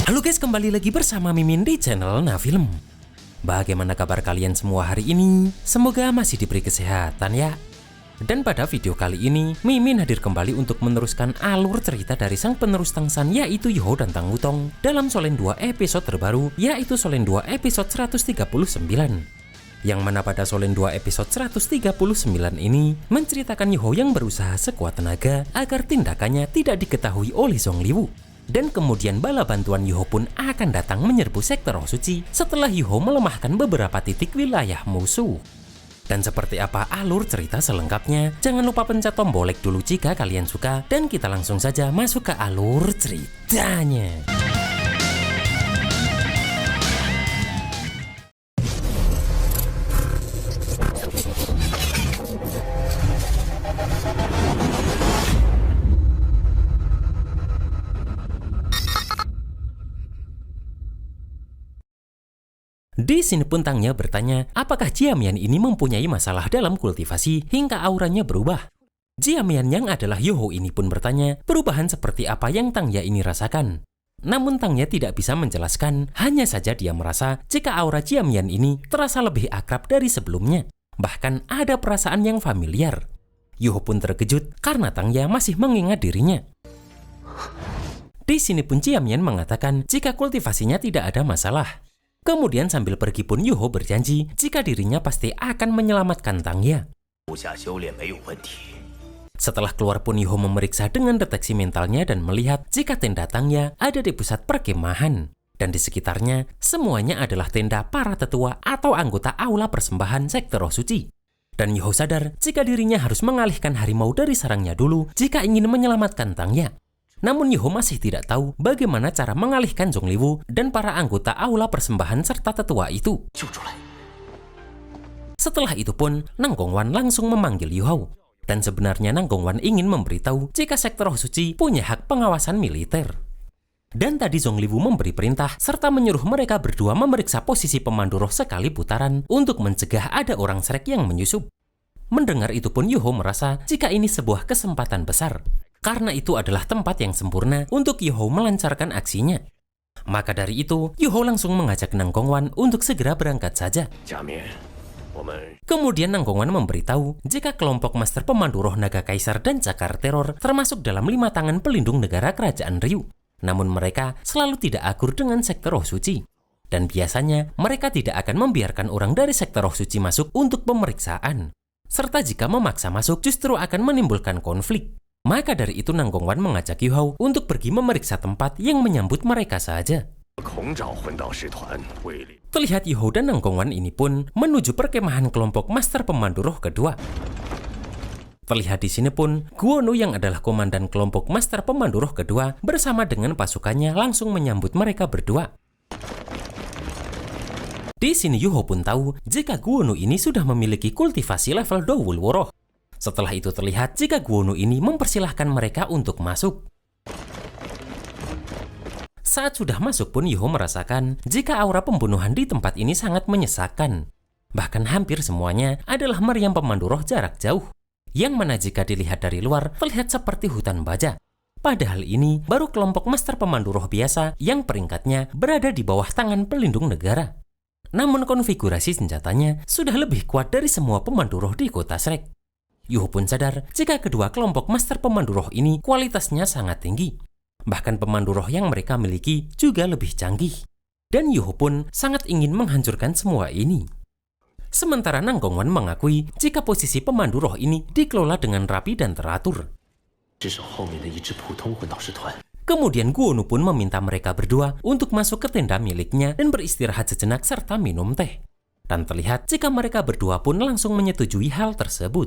Halo guys, kembali lagi bersama Mimin di channel Nafilm. Bagaimana kabar kalian semua hari ini? Semoga masih diberi kesehatan ya. Dan pada video kali ini, Mimin hadir kembali untuk meneruskan alur cerita dari sang penerus Tangsan, yaitu Yoho dan Tang Wutong dalam Solen 2 episode terbaru, yaitu Solen 2 episode 139. Yang mana pada Solen 2 episode 139 ini menceritakan Yoho yang berusaha sekuat tenaga agar tindakannya tidak diketahui oleh Zongliwu. Dan kemudian bala bantuan Yoho pun akan datang menyerbu sektor Roh Suci setelah Yoho melemahkan beberapa titik wilayah musuh. Dan seperti apa alur cerita selengkapnya? Jangan lupa pencet tombol like dulu jika kalian suka. Dan kita langsung saja masuk ke alur ceritanya. Di sini pun Tangya bertanya, apakah Jiamian ini mempunyai masalah dalam kultivasi hingga auranya berubah? Jiamian yang adalah Yoho ini pun bertanya, perubahan seperti apa yang Tangya ini rasakan? Namun Tangya tidak bisa menjelaskan, hanya saja dia merasa jika aura Jiamian ini terasa lebih akrab dari sebelumnya. Bahkan ada perasaan yang familiar. Yoho pun terkejut karena Tangya masih mengingat dirinya. Di sini pun Jiamian mengatakan jika kultivasinya tidak ada masalah. Kemudian sambil pergi pun Yoho berjanji jika dirinya pasti akan menyelamatkan Tangya. Setelah keluar pun Yoho memeriksa dengan deteksi mentalnya dan melihat jika tenda Tangya ada di pusat perkemahan. Dan di sekitarnya semuanya adalah tenda para tetua atau anggota aula persembahan sektor Roh Suci. Dan Yoho sadar jika dirinya harus mengalihkan harimau dari sarangnya dulu jika ingin menyelamatkan Tangya. Namun Yoho masih tidak tahu bagaimana cara mengalihkan Zongliwu dan para anggota aula persembahan serta tetua itu. Setelah itu pun, Nang Gongwan langsung memanggil Yoho. Dan sebenarnya Nang Gongwan ingin memberitahu jika sektor Roh Suci punya hak pengawasan militer. Dan tadi Zongliwu memberi perintah serta menyuruh mereka berdua memeriksa posisi pemandu roh sekali putaran untuk mencegah ada orang Shrek yang menyusup. Mendengar itu pun Yoho merasa jika ini sebuah kesempatan besar. Karena itu adalah tempat yang sempurna untuk Yoho melancarkan aksinya. Maka dari itu, Yoho langsung mengajak Nang Gongwan untuk segera berangkat saja. Kemudian Nang Gongwan memberitahu jika kelompok Master Pemandu Roh Naga Kaisar dan Cakar Teror termasuk dalam 5 tangan pelindung negara Kerajaan Ryu. Namun mereka selalu tidak akur dengan sektor Roh Suci. Dan biasanya mereka tidak akan membiarkan orang dari sektor Roh Suci masuk untuk pemeriksaan. Serta jika memaksa masuk justru akan menimbulkan konflik. Maka dari itu Nang Gongwan mengajak Yoho untuk pergi memeriksa tempat yang menyambut mereka saja. Terlihat Yoho dan Nang Gongwan ini pun menuju perkemahan kelompok Master Pemandu Roh kedua. Terlihat di sini pun Guonu yang adalah komandan kelompok Master Pemandu Roh kedua bersama dengan pasukannya langsung menyambut mereka berdua. Di sini Yoho pun tahu jika Guonu ini sudah memiliki kultivasi level Dowulworoh. Setelah itu terlihat jika Guonu ini mempersilahkan mereka untuk masuk. Saat sudah masuk pun Yoho merasakan jika aura pembunuhan di tempat ini sangat menyesakkan. Bahkan hampir semuanya adalah meriam pemandu roh jarak jauh. Yang mana jika dilihat dari luar terlihat seperti hutan baja. Padahal ini baru kelompok Master Pemandu Roh biasa yang peringkatnya berada di bawah tangan pelindung negara. Namun konfigurasi senjatanya sudah lebih kuat dari semua pemandu roh di kota Shrek. Yoho pun sadar jika kedua kelompok Master Pemandu Roh ini kualitasnya sangat tinggi. Bahkan pemandu roh yang mereka miliki juga lebih canggih. Dan Yoho pun sangat ingin menghancurkan semua ini. Sementara Nang Gongwan mengakui jika posisi pemandu roh ini dikelola dengan rapi dan teratur. Kemudian Guonu pun meminta mereka berdua untuk masuk ke tenda miliknya dan beristirahat sejenak serta minum teh. Dan terlihat jika mereka berdua pun langsung menyetujui hal tersebut.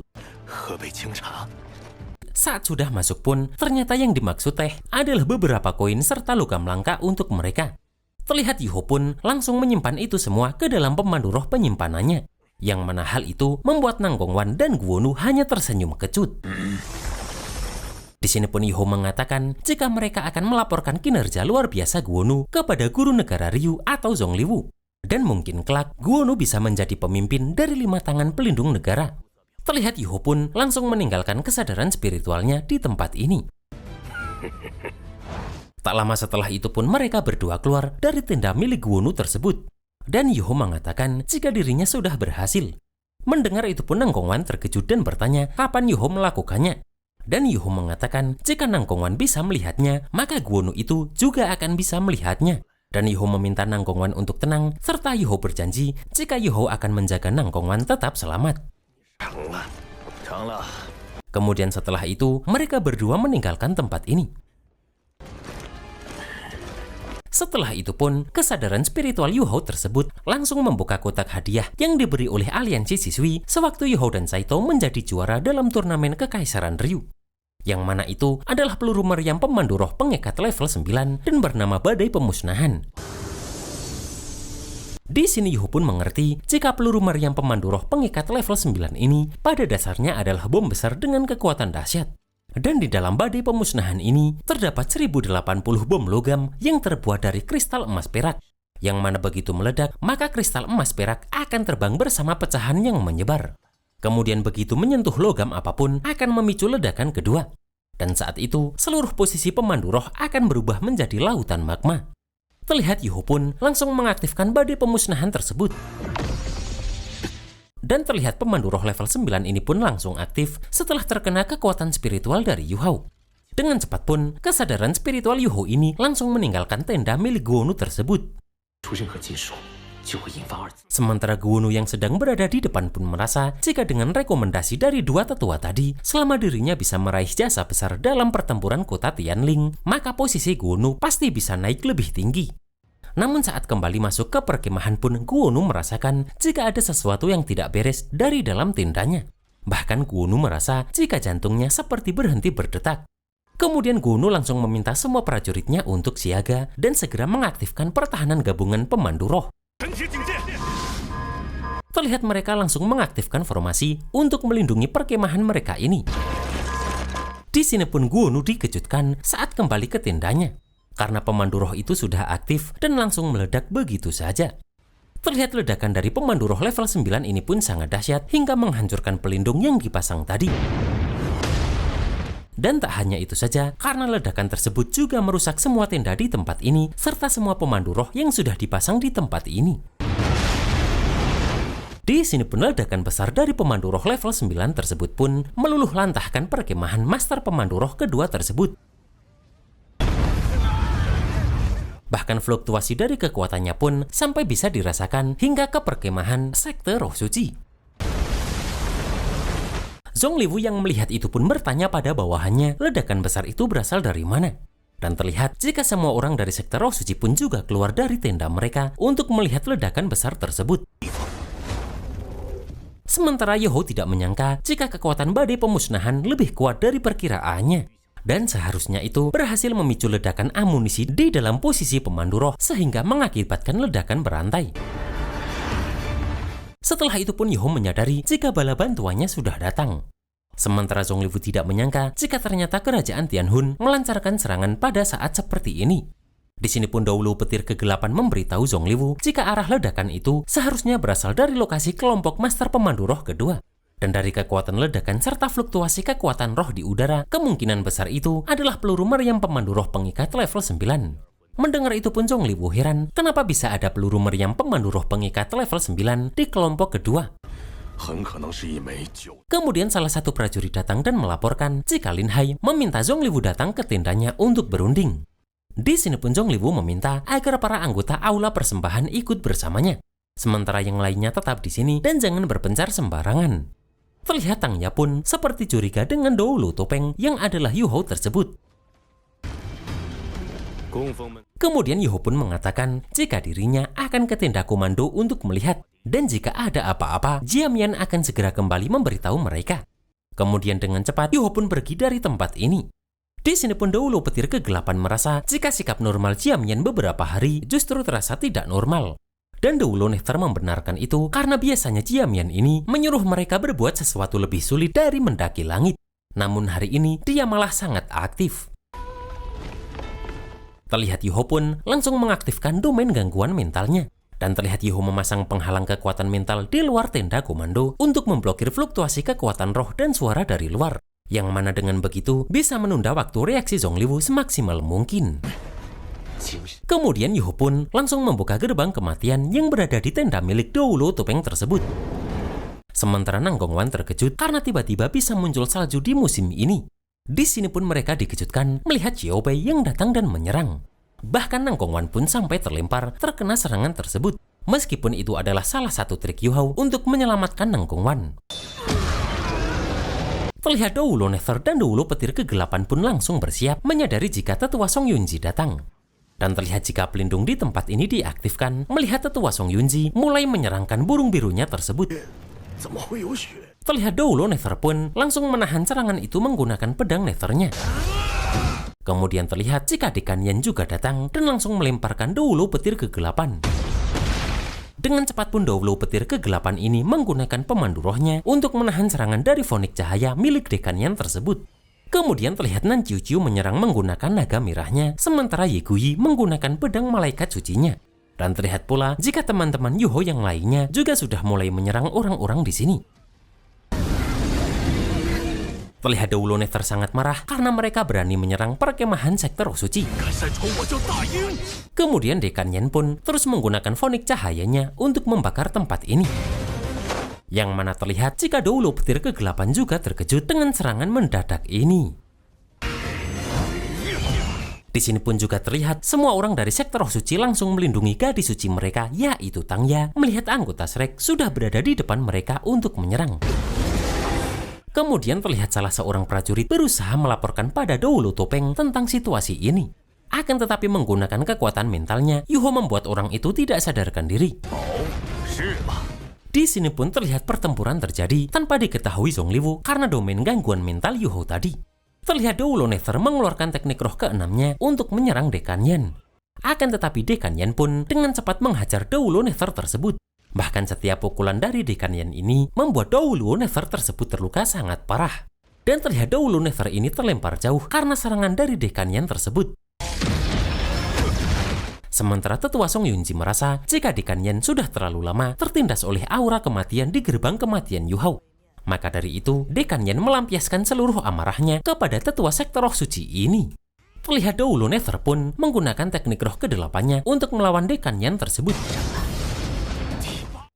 Saat sudah masuk pun, ternyata yang dimaksud teh adalah beberapa koin serta logam langka untuk mereka. Terlihat Yoho pun langsung menyimpan itu semua ke dalam pemandu roh penyimpanannya. Yang mana hal itu membuat Nang Gongwan dan Guonu hanya tersenyum kecut. Di sini pun Yoho mengatakan jika mereka akan melaporkan kinerja luar biasa Guonu kepada guru negara Ryu atau Zongliwu. Dan mungkin kelak Guonu bisa menjadi pemimpin dari 5 tangan pelindung negara. Terlihat Yoho pun langsung meninggalkan kesadaran spiritualnya di tempat ini. Tak lama setelah itu pun mereka berdua keluar dari tenda milik Gwonu tersebut. Dan Yuho mengatakan jika dirinya sudah berhasil. Mendengar itu pun Nang Gongwan terkejut dan bertanya kapan Yuho melakukannya. Dan Yuho mengatakan jika Nang Gongwan bisa melihatnya, maka Gwonu itu juga akan bisa melihatnya. Dan Yuho meminta Nang Gongwan untuk tenang, serta Yuho berjanji jika Yuho akan menjaga Nang Gongwan tetap selamat. Kemudian setelah itu, mereka berdua meninggalkan tempat ini. Setelah itu pun, kesadaran spiritual Yuho tersebut langsung membuka kotak hadiah yang diberi oleh aliansi siswi sewaktu Yuho dan Saito menjadi juara dalam turnamen Kekaisaran Ryu. Yang mana itu adalah peluru meriam pemandu roh pengikat level 9 dan bernama Badai Pemusnahan. Di sini Yuho pun mengerti jika peluru meriam pemandu roh pengikat level 9 ini pada dasarnya adalah bom besar dengan kekuatan dahsyat. Dan di dalam badai pemusnahan ini terdapat 1080 bom logam yang terbuat dari kristal emas perak. Yang mana begitu meledak, maka kristal emas perak akan terbang bersama pecahan yang menyebar. Kemudian begitu menyentuh logam apapun akan memicu ledakan kedua. Dan saat itu, seluruh posisi pemandu roh akan berubah menjadi lautan magma. Terlihat Yuho pun langsung mengaktifkan badai pemusnahan tersebut. Dan terlihat pemandu roh level 9 ini pun langsung aktif setelah terkena kekuatan spiritual dari Yuho. Dengan cepat pun, kesadaran spiritual Yuho ini langsung meninggalkan tenda milik Gwonu tersebut. Sementara Gwonu yang sedang berada di depan pun merasa jika dengan rekomendasi dari dua tetua tadi, selama dirinya bisa meraih jasa besar dalam pertempuran kota Tianling, maka posisi Gwonu pasti bisa naik lebih tinggi. Namun saat kembali masuk ke perkemahan pun Gwonu merasakan jika ada sesuatu yang tidak beres dari dalam tendanya. Bahkan Gwonu merasa jika jantungnya seperti berhenti berdetak. Kemudian Gwonu langsung meminta semua prajuritnya untuk siaga dan segera mengaktifkan pertahanan gabungan pemandu roh. Terlihat mereka langsung mengaktifkan formasi untuk melindungi perkemahan mereka ini. Di sini pun Gwonu dikejutkan saat kembali ke tendanya. Karena pemandu roh itu sudah aktif dan langsung meledak begitu saja. Terlihat ledakan dari pemandu roh level 9 ini pun sangat dahsyat hingga menghancurkan pelindung yang dipasang tadi. Dan tak hanya itu saja, karena ledakan tersebut juga merusak semua tenda di tempat ini serta semua pemandu roh yang sudah dipasang di tempat ini. Di sini pun ledakan besar dari pemandu roh level 9 tersebut pun meluluh lantahkan perkemahan master pemandu roh kedua tersebut. Bahkan fluktuasi dari kekuatannya pun sampai bisa dirasakan hingga ke perkemahan sekte roh suci. Zongliwu yang melihat itu pun bertanya pada bawahannya ledakan besar itu berasal dari mana. Dan terlihat jika semua orang dari sekte roh suci pun juga keluar dari tenda mereka untuk melihat ledakan besar tersebut. Sementara Yuho tidak menyangka jika kekuatan badai pemusnahan lebih kuat dari perkiraannya. Dan seharusnya itu berhasil memicu ledakan amunisi di dalam posisi pemandu roh sehingga mengakibatkan ledakan berantai. Setelah itu pun Yuho menyadari jika bala bantuannya sudah datang. Sementara Zongliwu tidak menyangka jika ternyata kerajaan Tianhun melancarkan serangan pada saat seperti ini. Di sini pun dahulu petir kegelapan memberitahu Zongliwu jika arah ledakan itu seharusnya berasal dari lokasi kelompok master pemandu roh kedua. Dan dari kekuatan ledakan serta fluktuasi kekuatan roh di udara, kemungkinan besar itu adalah peluru meriam pemandu roh pengikat level 9. Mendengar itu pun Zongliwu heran, kenapa bisa ada peluru meriam pemandu roh pengikat level 9 di kelompok kedua. Kemudian salah satu prajurit datang dan melaporkan jika Lin Hai meminta Zongliwu datang ke tendanya untuk berunding. Di sini pun Zongliwu meminta agar para anggota aula persembahan ikut bersamanya. Sementara yang lainnya tetap di sini dan jangan berpencar sembarangan. Terlihat Tangnya pun seperti curiga dengan Doulu Topeng yang adalah Yuho tersebut. Kemudian Yuho pun mengatakan jika dirinya akan ke tenda komando untuk melihat. Dan jika ada apa-apa, Jiamian akan segera kembali memberitahu mereka. Kemudian dengan cepat Yuho pun pergi dari tempat ini. Di sini pun Doulu petir kegelapan merasa jika sikap normal Jiamian beberapa hari justru terasa tidak normal. Dan Doulu Nektar membenarkan itu karena biasanya Jiamian ini menyuruh mereka berbuat sesuatu lebih sulit dari mendaki langit. Namun hari ini dia malah sangat aktif. Terlihat Yuho pun langsung mengaktifkan domain gangguan mentalnya. Dan terlihat Yuho memasang penghalang kekuatan mental di luar tenda komando untuk memblokir fluktuasi kekuatan roh dan suara dari luar. Yang mana dengan begitu bisa menunda waktu reaksi Zongliwu semaksimal mungkin. Kemudian Yuho pun langsung membuka gerbang kematian yang berada di tenda milik Doulo Topeng tersebut. Sementara Nang Gongwan terkejut karena tiba-tiba bisa muncul salju di musim ini. Di sini pun mereka dikejutkan melihat Xiao Bei yang datang dan menyerang. Bahkan Nang Gongwan pun sampai terlempar terkena serangan tersebut. Meskipun itu adalah salah satu trik Yu Hao untuk menyelamatkan Nang Gongwan. Terlihat Doulo Nether dan Doulo Petir Kegelapan pun langsung bersiap menyadari jika tetua Song Yunji datang. Dan terlihat jika pelindung di tempat ini diaktifkan, melihat tetua Song Yunji mulai menyerangkan burung birunya tersebut. Terlihat Doulo Nether pun langsung menahan serangan itu menggunakan pedang Nethernya. Kemudian terlihat jika Dekan Yen juga datang dan langsung melemparkan Doulo Petir Kegelapan. Dengan cepat pun Doulo Petir Kegelapan ini menggunakan pemandu rohnya untuk menahan serangan dari fonik cahaya milik Dekan Yen tersebut. Kemudian terlihat Nan Chiu Chiu menyerang menggunakan naga merahnya, sementara Ye Guyi menggunakan pedang malaikat sucinya. Dan terlihat pula jika teman-teman Yu Hao yang lainnya juga sudah mulai menyerang orang-orang di sini. Terlihat Doulo Nether sangat marah karena mereka berani menyerang perkemahan sektor Roh Suci. Kemudian Dekan Yen pun terus menggunakan fonik cahayanya untuk membakar tempat ini. Yang mana terlihat jika Doulo Petir Kegelapan juga terkejut dengan serangan mendadak ini. Di sini pun juga terlihat semua orang dari sektor Roh Suci langsung melindungi gadis suci mereka, yaitu Tangya, melihat anggota Shrek sudah berada di depan mereka untuk menyerang. Kemudian terlihat salah seorang prajurit berusaha melaporkan pada Doulo Topeng tentang situasi ini. Akan tetapi menggunakan kekuatan mentalnya, Yu Hao membuat orang itu tidak sadarkan diri. Di sini pun terlihat pertempuran terjadi tanpa diketahui Zongliwu karena domain gangguan mental Yu Hao tadi. Terlihat Doulo Nether mengeluarkan teknik roh ke-6-nya untuk menyerang Dekan Yen. Akan tetapi Dekan Yen pun dengan cepat menghajar Doulo Nether tersebut. Bahkan setiap pukulan dari Dekan Yen ini membuat Doulo Nether tersebut terluka sangat parah. Dan terlihat Doulo Nether ini terlempar jauh karena serangan dari Dekan Yen tersebut. Sementara tetua Song Yunji merasa jika Dekan Yen sudah terlalu lama tertindas oleh aura kematian di gerbang kematian Yu Hao. Maka dari itu, Dekan Yen melampiaskan seluruh amarahnya kepada tetua sektor roh suci ini. Terlihat Doulo Nether pun menggunakan teknik roh ke-8-nya untuk melawan Dekan Yen tersebut.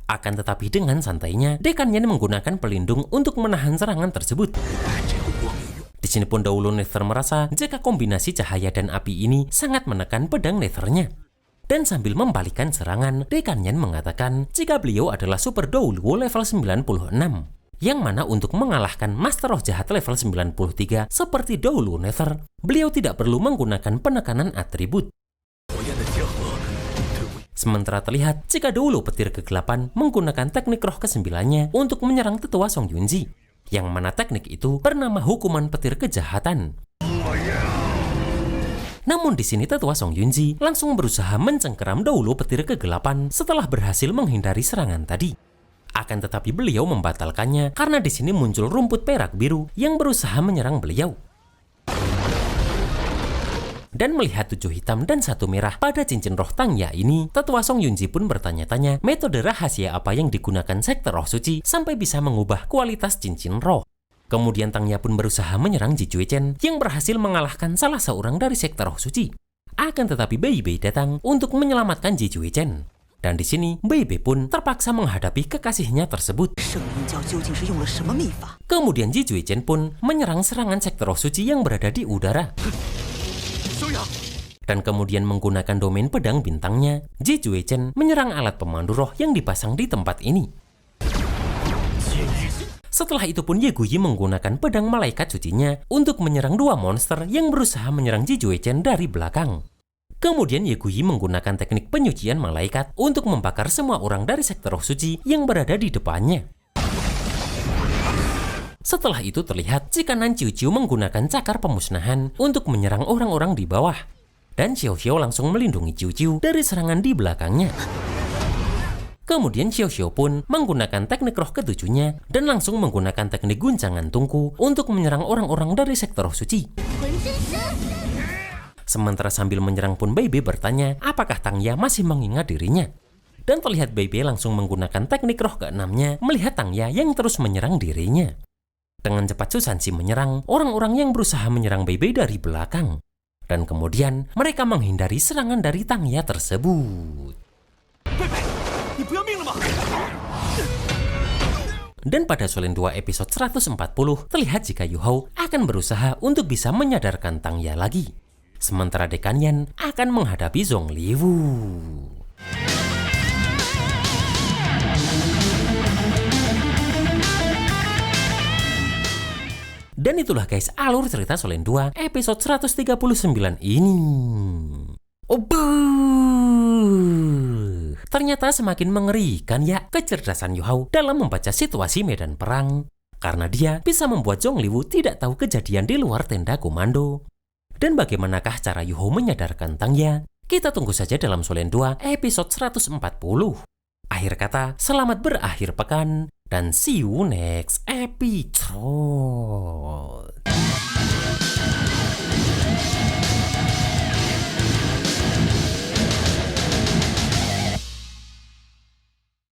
Akan tetapi dengan santainya, Dekan Yen menggunakan pelindung untuk menahan serangan tersebut. Di sini pun Doulo Nether merasa jika kombinasi cahaya dan api ini sangat menekan pedang Nethernya. Dan sambil membalikkan serangan, Dekan Yen mengatakan jika beliau adalah Super Doulo level 96. Yang mana untuk mengalahkan Master Roh Jahat level 93 seperti Doulo Nether, beliau tidak perlu menggunakan penekanan atribut. Sementara terlihat jika Doulo Petir Kegelapan menggunakan teknik roh ke-9-nya untuk menyerang tetua Song Yunji, yang mana teknik itu bernama hukuman petir kejahatan. Namun di sini tetua Song Yunji langsung berusaha mencengkeram Doulo Petir Kegelapan setelah berhasil menghindari serangan tadi. Akan tetapi beliau membatalkannya karena di sini muncul rumput perak biru yang berusaha menyerang beliau. Dan melihat 7 hitam dan 1 merah pada cincin roh Tangya ini, tetua Song Yunji pun bertanya-tanya metode rahasia apa yang digunakan sektor roh suci sampai bisa mengubah kualitas cincin roh. Kemudian Tangya pun berusaha menyerang Ji Juechen yang berhasil mengalahkan salah seorang dari sektor roh suci. Akan tetapi Bei Bei datang untuk menyelamatkan Ji Juechen. Dan di sini Bei Bei pun terpaksa menghadapi kekasihnya tersebut. Kemudian Ji Juechen pun menyerang serangan sektor roh suci yang berada di udara. Dan kemudian menggunakan domain pedang bintangnya, Ji Juechen menyerang alat pemandu roh yang dipasang di tempat ini. Setelah itu pun Ye Guyi menggunakan pedang malaikat sucinya untuk menyerang 2 monster yang berusaha menyerang Ji Juechen dari belakang. Kemudian Ye Guyi menggunakan teknik penyucian malaikat untuk membakar semua orang dari sektor roh suci yang berada di depannya. Setelah itu terlihat jika Nan Chiu Chiu menggunakan cakar pemusnahan untuk menyerang orang-orang di bawah. Dan Xiao Xiao langsung melindungi Chiu Chiu dari serangan di belakangnya. Kemudian Xiao Xiao pun menggunakan teknik roh ke-7-nya dan langsung menggunakan teknik guncangan tungku untuk menyerang orang-orang dari sektor roh suci. Sementara sambil menyerang pun Bei Bei bertanya apakah Tangya masih mengingat dirinya. Dan terlihat Bei Bei langsung menggunakan teknik roh ke-6-nya melihat Tangya yang terus menyerang dirinya. Dengan cepat Susansi menyerang orang-orang yang berusaha menyerang Bei Bei dari belakang. Dan kemudian mereka menghindari serangan dari Tangya tersebut. Dan pada Solen 2 episode 140, terlihat jika Yu Hao akan berusaha untuk bisa menyadarkan Tangya lagi. Sementara Dekanyan akan menghadapi Zhong Liwu. Dan itulah guys alur cerita Solen 2 episode 139 ini. Ternyata semakin mengerikan ya kecerdasan Yu Hao dalam membaca situasi medan perang. Karena dia bisa membuat Zhong Liwu tidak tahu kejadian di luar tenda komando. Dan bagaimanakah cara Yu Hao menyadarkan Tangya? Kita tunggu saja dalam Solen 2 episode 140. Akhir kata, selamat berakhir pekan dan see you next episode.